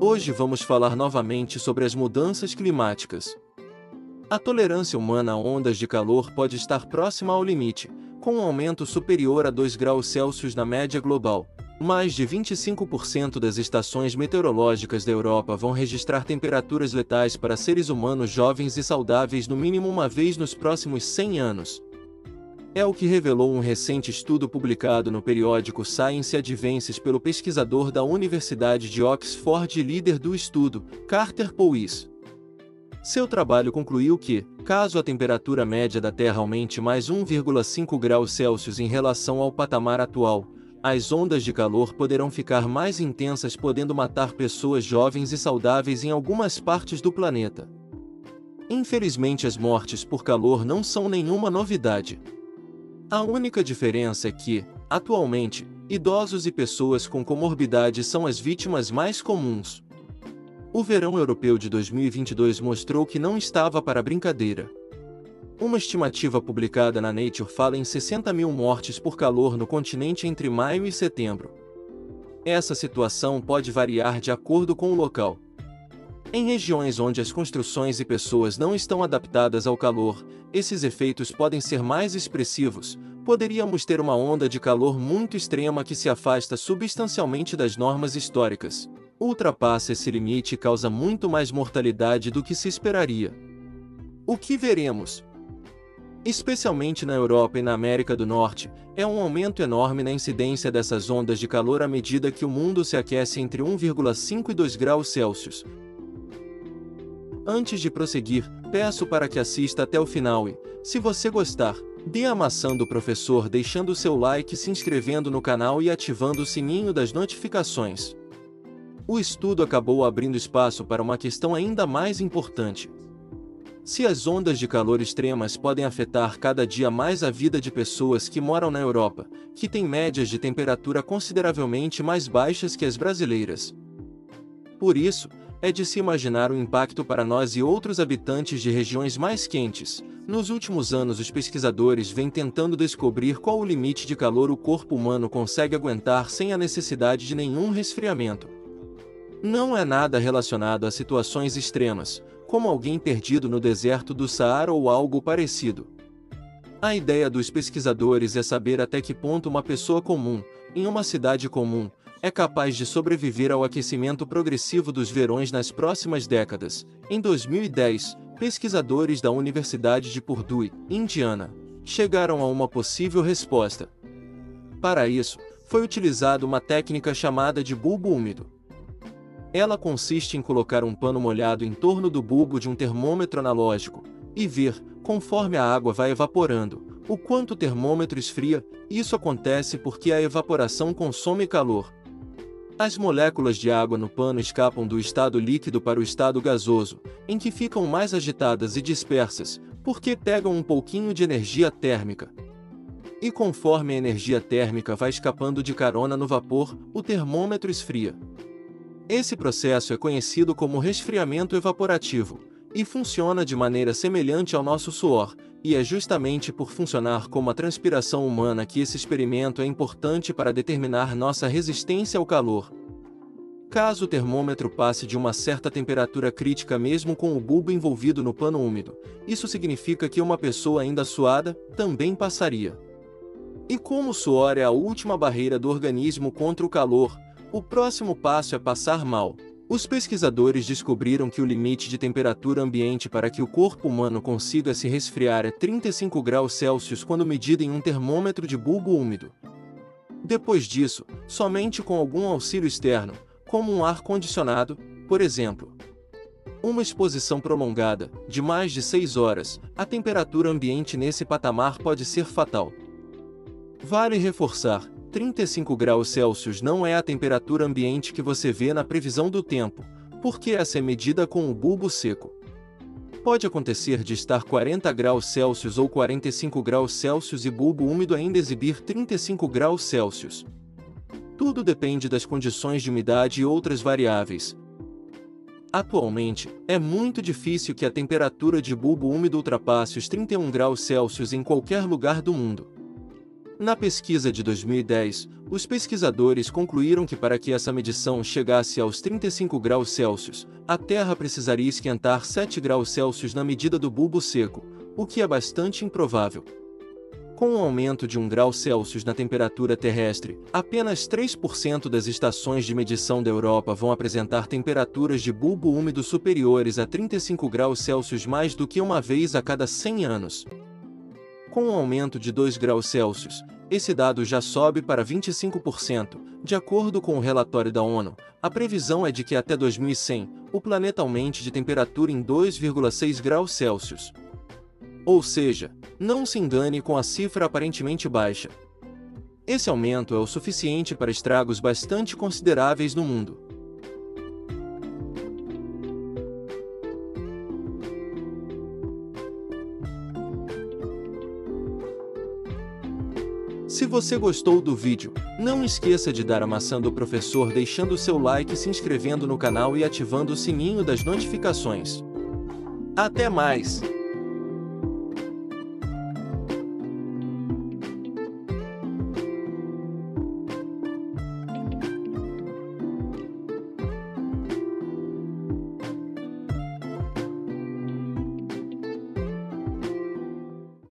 Hoje vamos falar novamente sobre as mudanças climáticas. A tolerância humana a ondas de calor pode estar próxima ao limite, com um aumento superior a 2 graus Celsius na média global. Mais de 25% das estações meteorológicas da Europa vão registrar temperaturas letais para seres humanos jovens e saudáveis no mínimo uma vez nos próximos 100 anos. É o que revelou um recente estudo publicado no periódico Science Advances pelo pesquisador da Universidade de Oxford e líder do estudo, Carter Powys. Seu trabalho concluiu que, caso a temperatura média da Terra aumente mais 1,5 graus Celsius em relação ao patamar atual, as ondas de calor poderão ficar mais intensas, podendo matar pessoas jovens e saudáveis em algumas partes do planeta. Infelizmente, as mortes por calor não são nenhuma novidade. A única diferença é que, atualmente, idosos e pessoas com comorbidade são as vítimas mais comuns. O verão europeu de 2022 mostrou que não estava para brincadeira. Uma estimativa publicada na Nature fala em 60 mil mortes por calor no continente entre maio e setembro. Essa situação pode variar de acordo com o local. Em regiões onde as construções e pessoas não estão adaptadas ao calor, esses efeitos podem ser mais expressivos. Poderíamos ter uma onda de calor muito extrema que se afasta substancialmente das normas históricas. Ultrapassa esse limite e causa muito mais mortalidade do que se esperaria. O que veremos? Especialmente na Europa e na América do Norte, é um aumento enorme na incidência dessas ondas de calor à medida que o mundo se aquece entre 1,5 e 2 graus Celsius. Antes de prosseguir, peço para que assista até o final e, se você gostar, dê a maçã do professor deixando seu like, se inscrevendo no canal e ativando o sininho das notificações. O estudo acabou abrindo espaço para uma questão ainda mais importante. Se as ondas de calor extremas podem afetar cada dia mais a vida de pessoas que moram na Europa, que tem médias de temperatura consideravelmente mais baixas que as brasileiras. Por isso, é de se imaginar o impacto para nós e outros habitantes de regiões mais quentes. Nos últimos anos, os pesquisadores vêm tentando descobrir qual o limite de calor o corpo humano consegue aguentar sem a necessidade de nenhum resfriamento. Não é nada relacionado a situações extremas, como alguém perdido no deserto do Saara ou algo parecido. A ideia dos pesquisadores é saber até que ponto uma pessoa comum, em uma cidade comum, é capaz de sobreviver ao aquecimento progressivo dos verões nas próximas décadas. Em 2010, pesquisadores da Universidade de Purdue, Indiana, chegaram a uma possível resposta. Para isso, foi utilizada uma técnica chamada de bulbo úmido. Ela consiste em colocar um pano molhado em torno do bulbo de um termômetro analógico e ver, conforme a água vai evaporando, o quanto o termômetro esfria. Isso acontece porque a evaporação consome calor. As moléculas de água no pano escapam do estado líquido para o estado gasoso, em que ficam mais agitadas e dispersas, porque pegam um pouquinho de energia térmica. E conforme a energia térmica vai escapando de carona no vapor, o termômetro esfria. Esse processo é conhecido como resfriamento evaporativo, e funciona de maneira semelhante ao nosso suor, e é justamente por funcionar como a transpiração humana que esse experimento é importante para determinar nossa resistência ao calor. Caso o termômetro passe de uma certa temperatura crítica mesmo com o bulbo envolvido no pano úmido, isso significa que uma pessoa ainda suada também passaria. E como o suor é a última barreira do organismo contra o calor, o próximo passo é passar mal. Os pesquisadores descobriram que o limite de temperatura ambiente para que o corpo humano consiga se resfriar é 35 graus Celsius quando medido em um termômetro de bulbo úmido. Depois disso, somente com algum auxílio externo, como um ar-condicionado, por exemplo, uma exposição prolongada, de mais de 6 horas, a temperatura ambiente nesse patamar pode ser fatal. Vale reforçar, 35 graus Celsius não é a temperatura ambiente que você vê na previsão do tempo, porque essa é medida com o bulbo seco. Pode acontecer de estar 40 graus Celsius ou 45 graus Celsius e bulbo úmido ainda exibir 35 graus Celsius. Tudo depende das condições de umidade e outras variáveis. Atualmente, é muito difícil que a temperatura de bulbo úmido ultrapasse os 31 graus Celsius em qualquer lugar do mundo. Na pesquisa de 2010, os pesquisadores concluíram que para que essa medição chegasse aos 35 graus Celsius, a Terra precisaria esquentar 7 graus Celsius na medida do bulbo seco, o que é bastante improvável. Com o aumento de 1 grau Celsius na temperatura terrestre, apenas 3% das estações de medição da Europa vão apresentar temperaturas de bulbo úmido superiores a 35 graus Celsius mais do que uma vez a cada 100 anos. Com o aumento de 2 graus Celsius, esse dado já sobe para 25%. De acordo com o relatório da ONU, a previsão é de que até 2100, o planeta aumente de temperatura em 2,6 graus Celsius. Ou seja, não se engane com a cifra aparentemente baixa. Esse aumento é o suficiente para estragos bastante consideráveis no mundo. Se você gostou do vídeo, não esqueça de dar a maçã do professor deixando seu like, se inscrevendo no canal e ativando o sininho das notificações. Até mais!